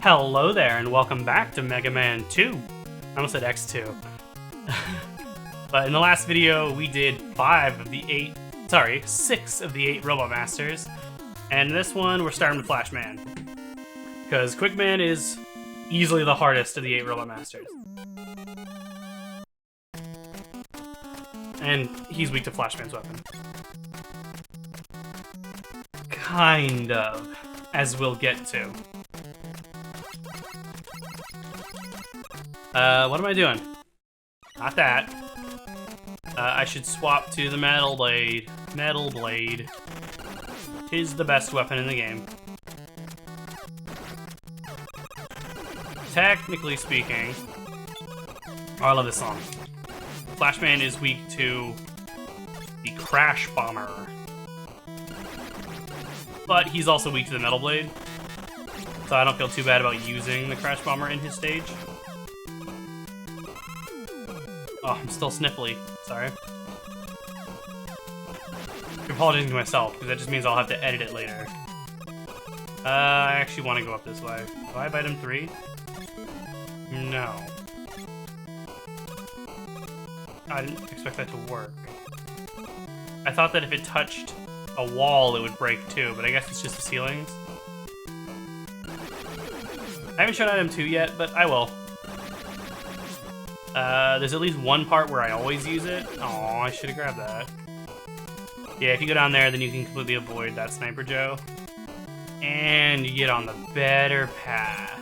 Hello there, and welcome back to Mega Man 2. I almost said X2. But in the last video, we did 6 of the 8 Robot Masters. And in this one, we're starting with Flashman. Because Quickman is easily the hardest of the 8 Robot Masters. And he's weak to Flashman's weapon. Kind of, as we'll get to. What am I doing? Not that. I should swap to the Metal Blade. Metal Blade. 'Tis the best weapon in the game. Technically speaking... Oh, I love this song. Flashman is weak to the Crash Bomber. But he's also weak to the Metal Blade. So I don't feel too bad about using the Crash Bomber in his stage. Oh, I'm still sniffly. Sorry. I'm apologizing to myself, because that just means I'll have to edit it later. I actually want to go up this way. Do I have item 3? No. I didn't expect that to work. I thought that if it touched a wall, it would break too, but I guess it's just the ceilings. I haven't shown item 2 yet, but I will. There's at least one part where I always use it. Aw, I should have grabbed that. Yeah, if you go down there, then you can completely avoid that Sniper Joe. And you get on the better path.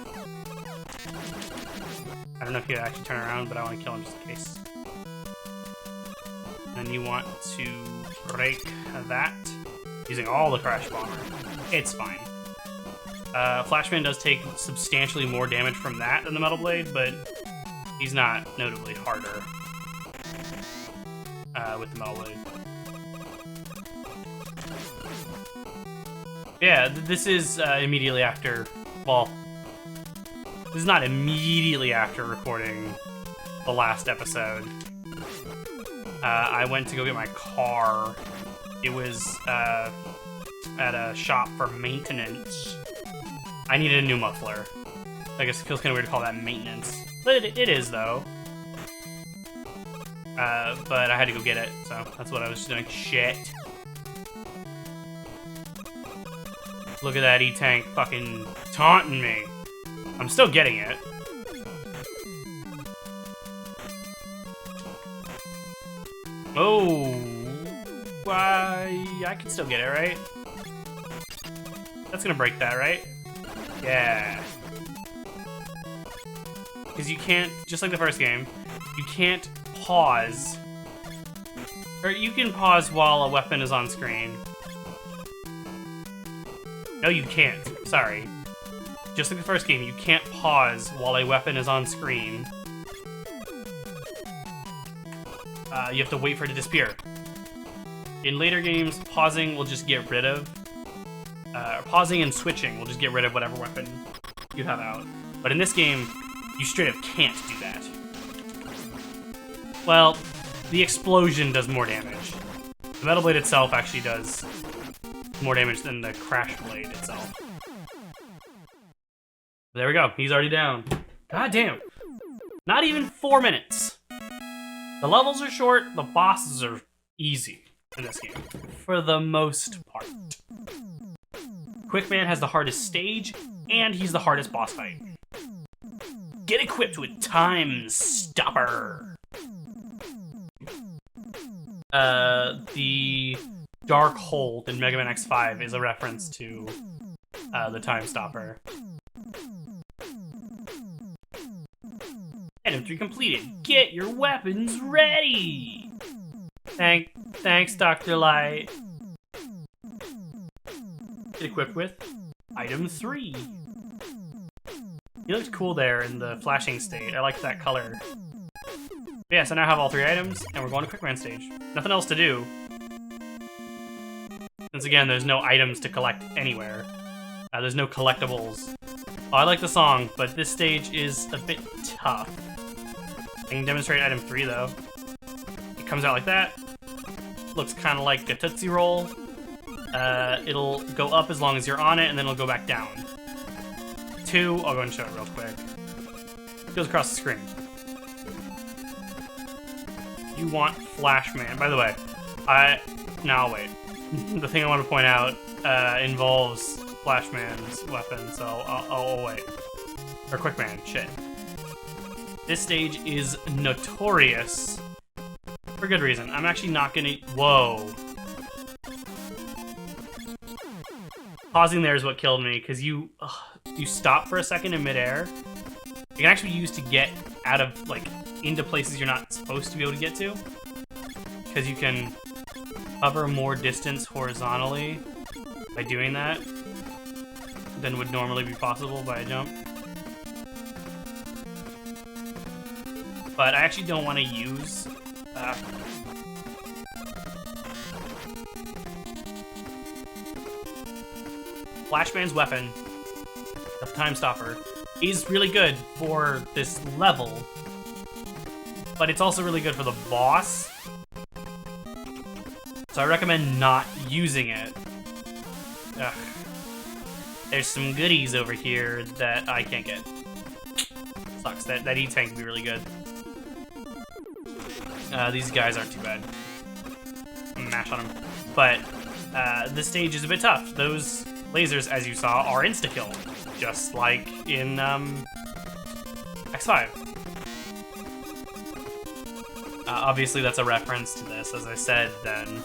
I don't know if you actually turn around, but I want to kill him just in case. And you want to break that using all the Crash Bomber. It's fine. Flashman does take substantially more damage from that than the Metal Blade, but he's not notably harder with the Metal Blade. Yeah, this is immediately after, well, this is not immediately after recording the last episode. I went to go get my car. It was at a shop for maintenance. I needed a new muffler. I guess it feels kind of weird to call that maintenance. But it is, though. But I had to go get it, so that's what I was just doing. Shit. Look at that E-Tank fucking taunting me. I'm still getting it. Oh. Why? I can still get it, right? That's gonna break that, right? Yeah. Because you can't, just like the first game, you can't pause. Or you can pause while a weapon is on screen. No, you can't. Sorry. Just like the first game, you can't pause while a weapon is on screen. You have to wait for it to disappear. In later games, pausing will just get rid of... pausing and switching will just get rid of whatever weapon you have out. But in this game, you straight up can't do that. Well, the explosion does more damage. The Metal Blade itself actually does more damage than the Crash Blade itself. There we go. He's already down. God damn. Not even 4 minutes. The levels are short. The bosses are easy in this game, for the most part. Quickman has the hardest stage, and he's the hardest boss fight. Get equipped with Time Stopper. The Dark Hold in Mega Man X5 is a reference to the Time Stopper. Item 3 completed. Get your weapons ready. Thanks, Dr. Light. Get equipped with item 3. He looked cool there in the flashing state. I like that color. Yeah, so now I have all 3 items, and we're going to Quickman stage. Nothing else to do. Since again, there's no items to collect anywhere. There's no collectibles. Oh, I like the song, but this stage is a bit tough. I can demonstrate item 3, though. It comes out like that. Looks kind of like a Tootsie Roll. It'll go up as long as you're on it, and then it'll go back down. 2, I'll go and show it real quick. Goes across the screen. You want Flashman. By the way, no, wait. The thing I want to point out involves Flashman's weapon, so I'll wait. Or Quickman, shit. This stage is notorious for good reason. I'm actually not gonna... Whoa. Pausing there is what killed me, because you stop for a second in midair. You can actually use to get out of, like, into places you're not supposed to be able to get to. Because you can cover more distance horizontally by doing that than would normally be possible by a jump. But I actually don't want to use... Flashman's weapon, the Time Stopper, is really good for this level, but it's also really good for the boss. So I recommend not using it. Ugh. There's some goodies over here that I can't get. Sucks. That E-Tank would be really good. These guys aren't too bad. Mash on them. But this stage is a bit tough. Those lasers, as you saw, are insta-kill, just like in X5. Obviously, that's a reference to this. As I said, then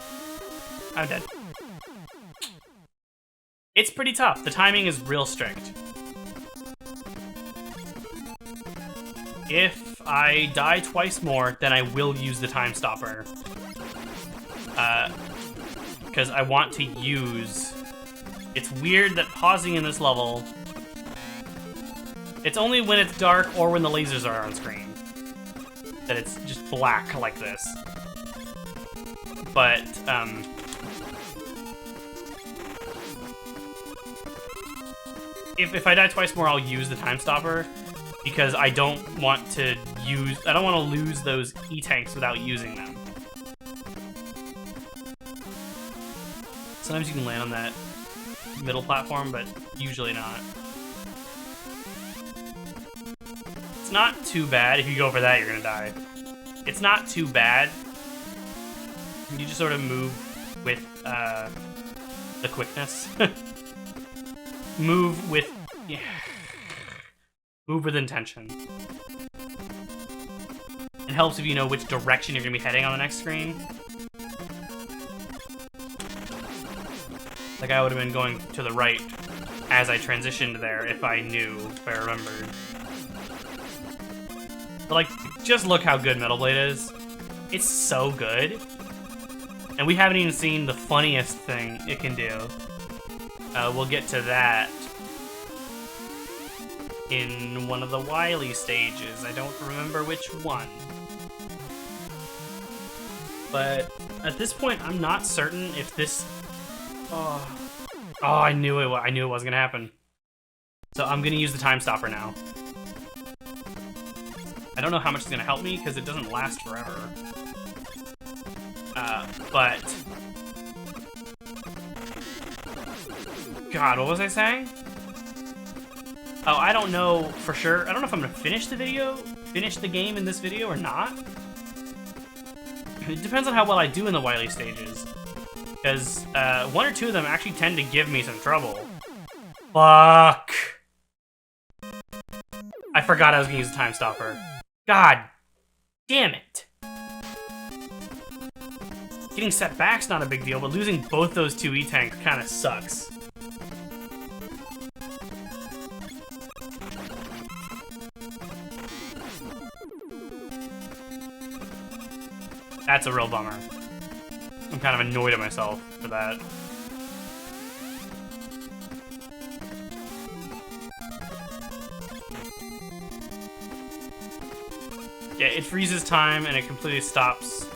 I'm dead. It's pretty tough. The timing is real strict. If I die twice more, then I will use the Time Stopper. Because I want to use... It's weird that pausing in this level... It's only when it's dark or when the lasers are on screen that it's just black like this. But, If I die twice more, I'll use the Time Stopper, because I don't want to lose those E-Tanks without using them. Sometimes you can land on that middle platform, but usually not. It's not too bad. If you go for that, you're gonna die. It's not too bad. You just sort of move with the quickness. Move with intention. It helps if you know which direction you're gonna be heading on the next screen. Like I would have been going to the right as I transitioned there if I remembered. But like, just look how good Metal Blade is. It's so good. And we haven't even seen the funniest thing it can do. We'll get to that in one of the Wily stages. I don't remember which one. But at this point, I'm not certain if this... Oh, I knew it wasn't gonna happen. So I'm gonna use the Time Stopper now. I don't know how much it's gonna help me, because it doesn't last forever. But... God, what was I saying? Oh, I don't know for sure. I don't know if I'm gonna finish the game in this video or not. It depends on how well I do in the Wily stages. Because one or two of them actually tend to give me some trouble. Fuck! I forgot I was gonna use the Time Stopper. God damn it! Getting set back's not a big deal, but losing both those two E-Tanks kind of sucks. That's a real bummer. I'm kind of annoyed at myself for that. Yeah, it freezes time and it completely stops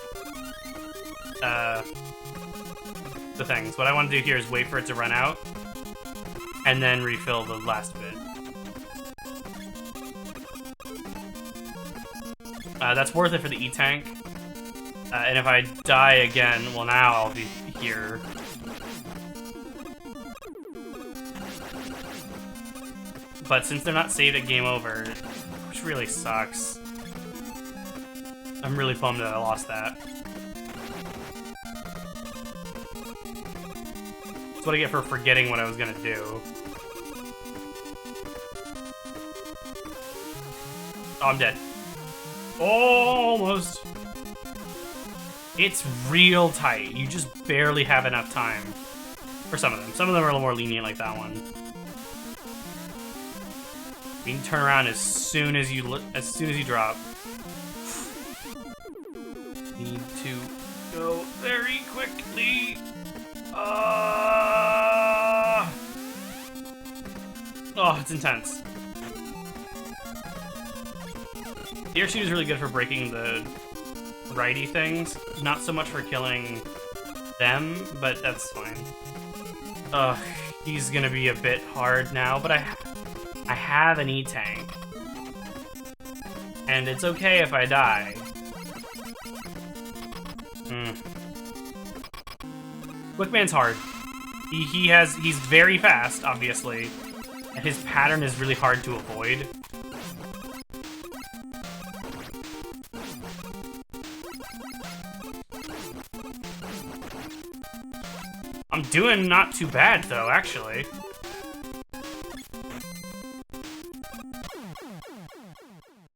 the things. What I want to do here is wait for it to run out and then refill the last bit. That's worth it for the E-Tank. And if I die again, well, now I'll be here. but since they're not saved at game over, which really sucks. I'm really bummed that I lost that. That's what I get for forgetting what I was gonna do. Oh, I'm dead. Almost. It's real tight. You just barely have enough time. For some of them. Some of them are a little more lenient like that one. You can turn around as soon as you drop. Need to go very quickly. Oh, it's intense. The air shoot is really good for breaking the righty things. Not so much for killing them, but that's fine. Ugh, he's gonna be a bit hard now, but I have an E-Tank. And it's okay if I die. Quickman's hard. He's very fast, obviously. And his pattern is really hard to avoid. I'm doing not too bad, though, actually.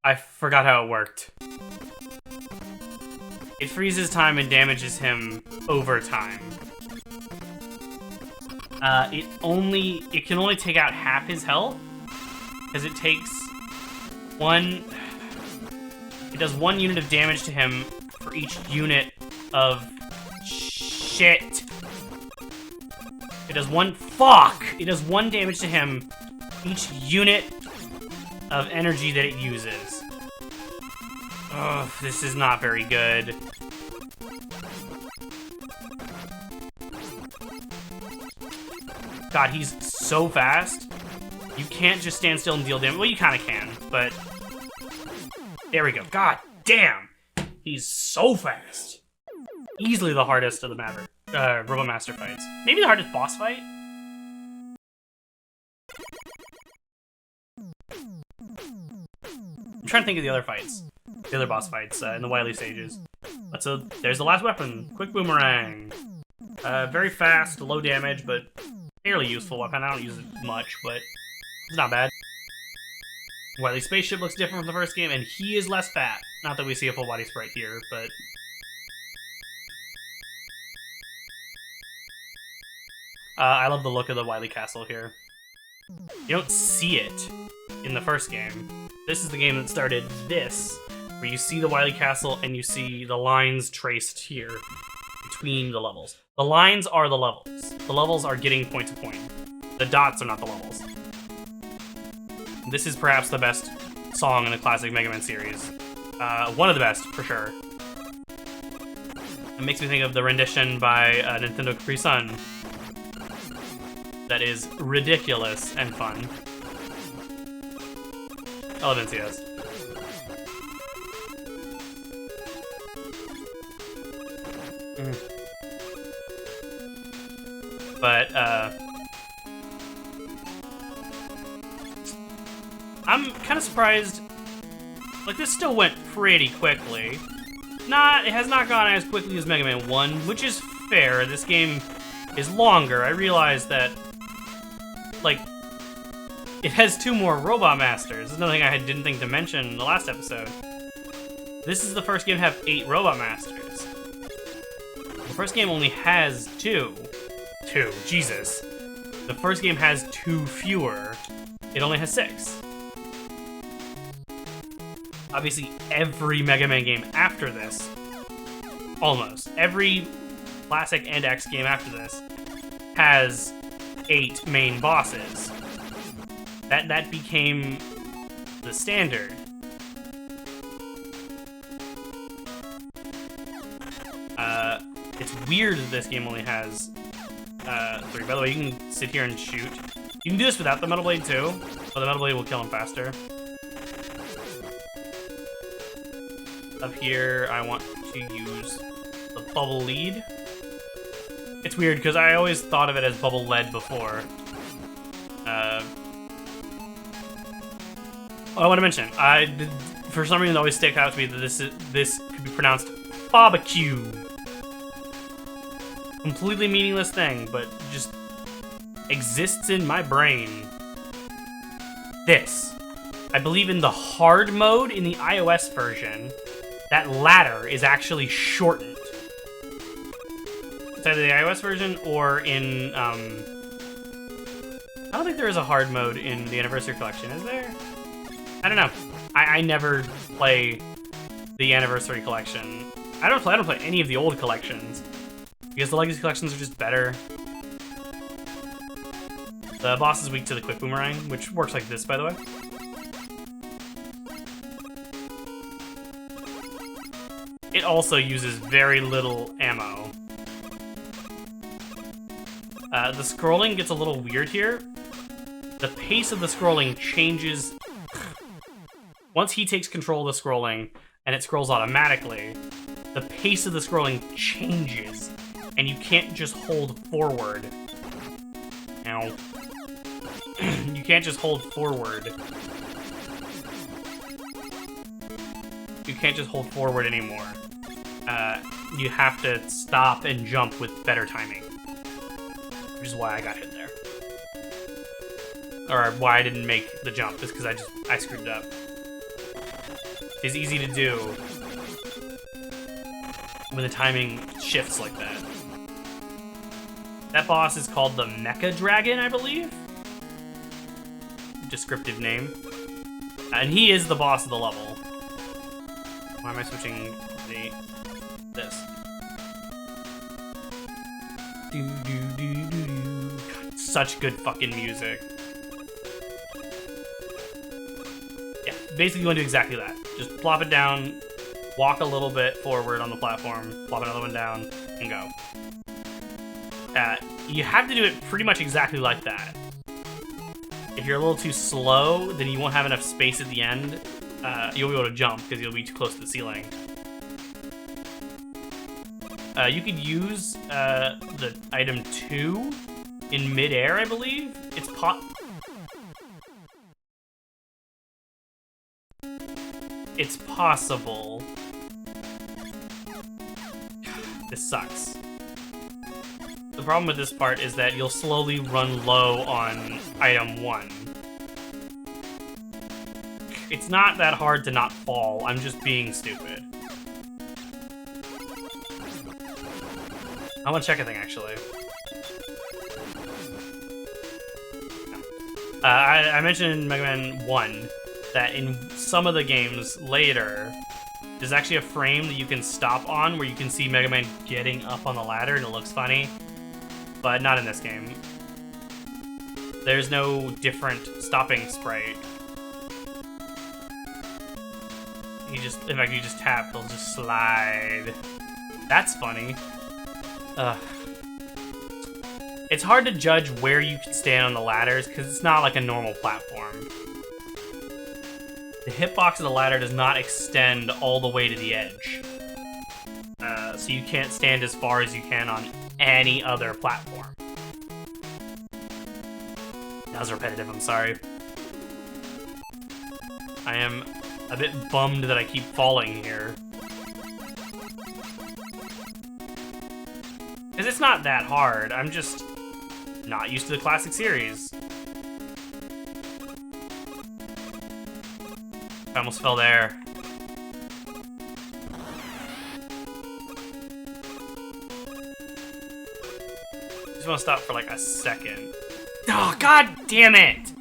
I forgot how it worked. It freezes time and damages him over time. It can only take out half his health, because it does 1 unit of damage to him for each unit of shit. It does 1 damage to him each unit of energy that it uses. Ugh, this is not very good. God, he's so fast. You can't just stand still and deal damage. Well, you kind of can, but... There we go. God damn! He's so fast. Easily the hardest of the Robot Master fights. Maybe the hardest boss fight? I'm trying to think of the other fights. The other boss fights in the Wily stages. So, there's the last weapon. Quick Boomerang. Very fast, low damage, but fairly useful weapon. I don't use it much, but it's not bad. Wily's spaceship looks different from the first game, and he is less fat. Not that we see a full body sprite here, but... I love the look of the Wily Castle here. You don't see it in the first game. This is the game that started this, where you see the Wily Castle and you see the lines traced here between the levels. The lines are the levels. The levels are getting point to point. The dots are not the levels. This is perhaps the best song in the classic Mega Man series. One of the best, for sure. It makes me think of the rendition by Nintendo Capri Sun. That is ridiculous and fun. I love NCS. But, I'm kind of surprised. Like, this still went pretty quickly. It has not gone as quickly as Mega Man 1, which is fair. This game is longer. I realize that, like, it has 2 more Robot Masters. There's nothing I didn't think to mention in the last episode. This is the first game to have 8 Robot Masters. The first game only has 2. Jesus. The first game has 2 fewer. It only has 6. Obviously, every Mega Man game after this, almost, every Classic and X game after this, has 8 main bosses. That became the standard. It's weird that this game only has 3. By the way, you can sit here and shoot. You can do this without the Metal Blade too, but the Metal Blade will kill him faster. Up here, I want to use the Bubble Lead. It's weird, because I always thought of it as Bubble Lead before. Oh, I want to mention, for some reason it always sticks out to me that this could be pronounced barbecue. Completely meaningless thing, but just exists in my brain. This. I believe in the hard mode in the iOS version, that ladder is actually shortened. It's either the iOS version or in, I don't think there is a hard mode in the Anniversary Collection, is there? I don't know. I never play the Anniversary Collection. I don't play any of the old collections, because the Legacy Collections are just better. The boss is weak to the Quick Boomerang, which works like this, by the way. It also uses very little ammo. The scrolling gets a little weird here. The pace of the scrolling changes. Once he takes control of the scrolling, and it scrolls automatically, the pace of the scrolling changes, and you can't just hold forward. Ow. You can't just hold forward. You can't just hold forward anymore. You have to stop and jump with better timing. Which is why I got hit there. Or why I didn't make the jump, is because I screwed it up. It's easy to do when the timing shifts like that. That boss is called the Mecha Dragon, I believe? Descriptive name. And he is the boss of the level. Why am I switching this? God, such good fucking music. Yeah, basically you want to do exactly that. Just plop it down, walk a little bit forward on the platform, plop another one down, and go. You have to do it pretty much exactly like that. If you're a little too slow, then you won't have enough space at the end. You'll be able to jump because you'll be too close to the ceiling. You could use the item 2 in midair, I believe. It's possible. This sucks. The problem with this part is that you'll slowly run low on item 1. It's not that hard to not fall, I'm just being stupid. I want to check a thing, actually. I mentioned in Mega Man 1 that in some of the games later, there's actually a frame that you can stop on where you can see Mega Man getting up on the ladder and it looks funny. But not in this game. There's no different stopping sprite. In fact, you just tap, he'll just slide. That's funny. It's hard to judge where you can stand on the ladders because it's not like a normal platform. The hitbox of the ladder does not extend all the way to the edge. So you can't stand as far as you can on any other platform. That was repetitive, I'm sorry. I am a bit bummed that I keep falling here. Because it's not that hard, I'm just not used to the classic series. I almost fell there. I want to stop for like a second. Oh, god damn it!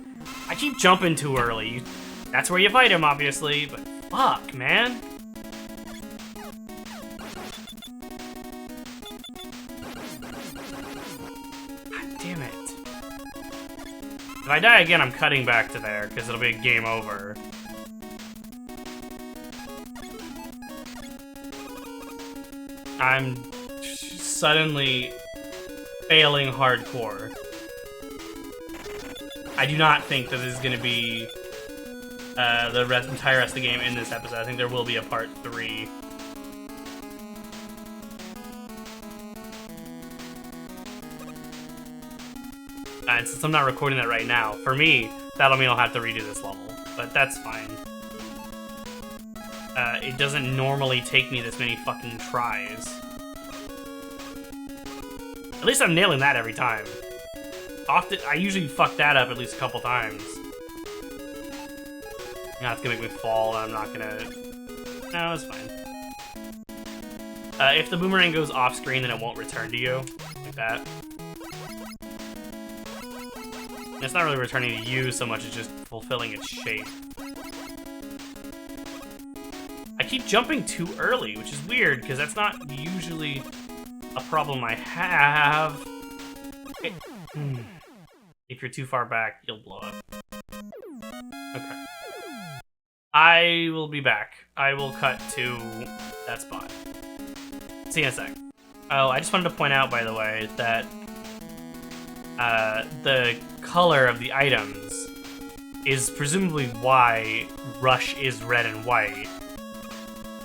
I keep jumping too early. That's where you fight him, obviously, but fuck, man. God damn it. If I die again, I'm cutting back to there, because it'll be a game over. I'm suddenly failing hardcore. I do not think that this is going to be the entire rest of the game in this episode. I think there will be a part 3. And since I'm not recording that right now, for me, that'll mean I'll have to redo this level, but that's fine. It doesn't normally take me this many fucking tries. At least I'm nailing that every time. Often, I usually fuck that up at least a couple times. Now it's gonna make me fall, and I'm not gonna... No, it's fine. If the boomerang goes off screen, then it won't return to you. Like that. It's not really returning to you so much as just fulfilling its shape. I keep jumping too early, which is weird, because that's not usually a problem I have. If you're too far back, you'll blow up. Okay. I will be back. I will cut to that spot. See you in a sec. Oh, I just wanted to point out, by the way, that the color of the items is presumably why Rush is red and white.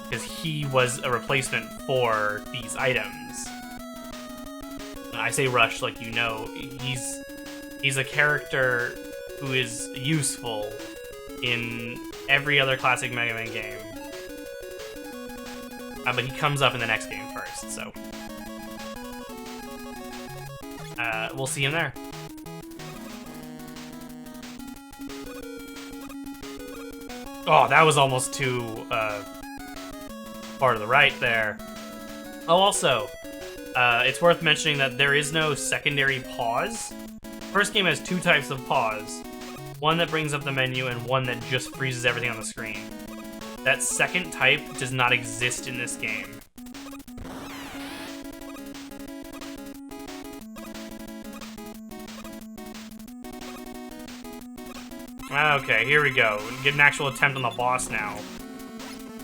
Because he was a replacement for these items. I say Rush like you know. He's a character who is useful in every other classic Mega Man game. But he comes up in the next game first, so... we'll see him there. Oh, that was almost too, far to the right there. Oh, also, it's worth mentioning that there is no secondary pause. First game has two types of pause. One that brings up the menu and one that just freezes everything on the screen. That second type does not exist in this game. Okay, here we go. We get an actual attempt on the boss now.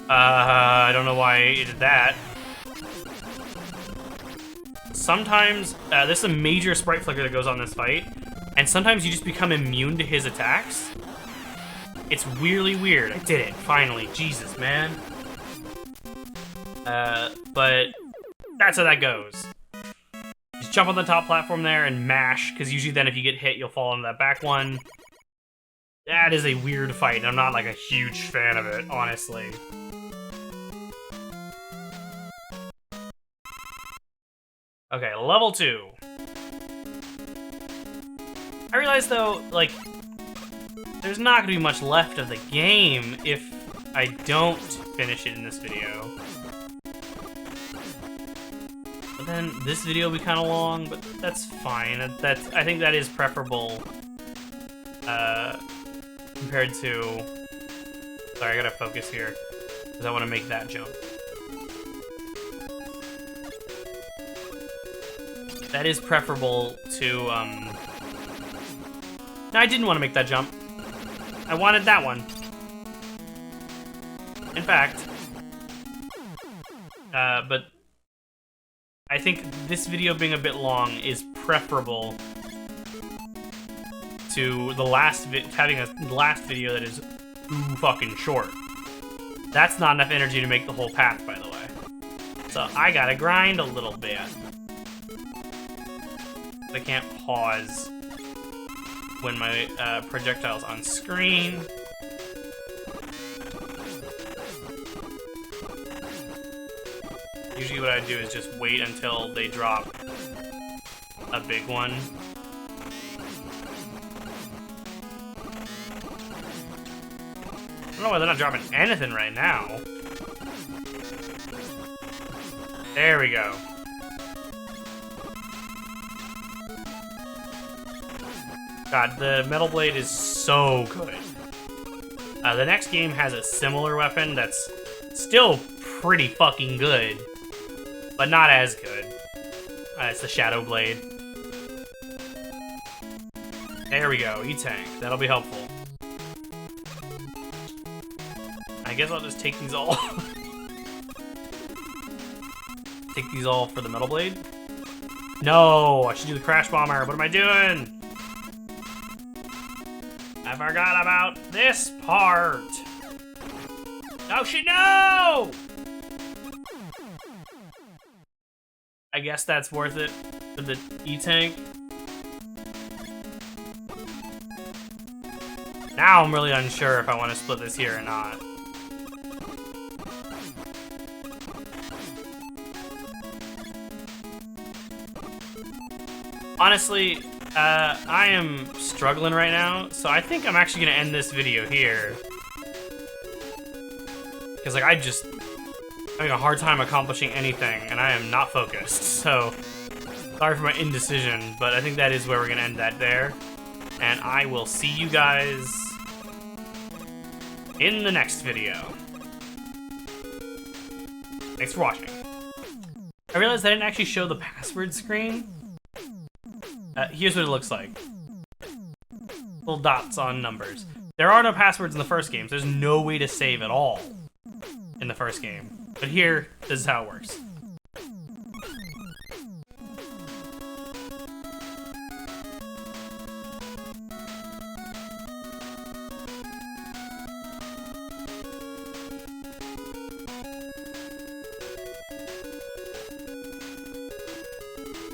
I don't know why it did that. Sometimes, this is a major sprite flicker that goes on this fight, and sometimes you just become immune to his attacks. It's really weird. I did it, finally. Jesus, man. But that's how that goes. Just jump on the top platform there and mash, because usually then if you get hit, you'll fall into that back one. That is a weird fight, and I'm not, like, a huge fan of it, honestly. Okay, level 2. I realize, though, like, there's not gonna be much left of the game if I don't finish it in this video. But then this video will be kind of long, but that's fine. I think that is preferable, compared to... Sorry, I gotta focus here, because I want to make that jump. That is preferable to, No, I didn't want to make that jump. I wanted that one. In fact... but... I think this video being a bit long is preferable to the having a last video that is too fucking short. That's not enough energy to make the whole path, by the way. So I gotta grind a little bit. I can't pause when my projectile's on screen. Usually what I do is just wait until they drop a big one. I don't know why they're not dropping anything right now. There we go. God, the Metal Blade is so good. The next game has a similar weapon that's still pretty fucking good, but not as good. It's the Shadow Blade. There we go, E-Tank. That'll be helpful. I guess I'll just take these all. Take these all for the Metal Blade? No, I should do the Crash Bomber. What am I doing? I forgot about this part. Oh shit, no! I guess that's worth it for the E-Tank. Now I'm really unsure if I want to split this here or not. Honestly, I am struggling right now, so I think I'm actually gonna end this video here. Because, like, I'm having a hard time accomplishing anything, and I am not focused, so sorry for my indecision, but I think that is where we're gonna end that there. And I will see you guys in the next video. Thanks for watching. I realized I didn't actually show the password screen. Here's what it looks like. Little dots on numbers. There are no passwords in the first game, so there's no way to save at all in the first game. But here, this is how it works.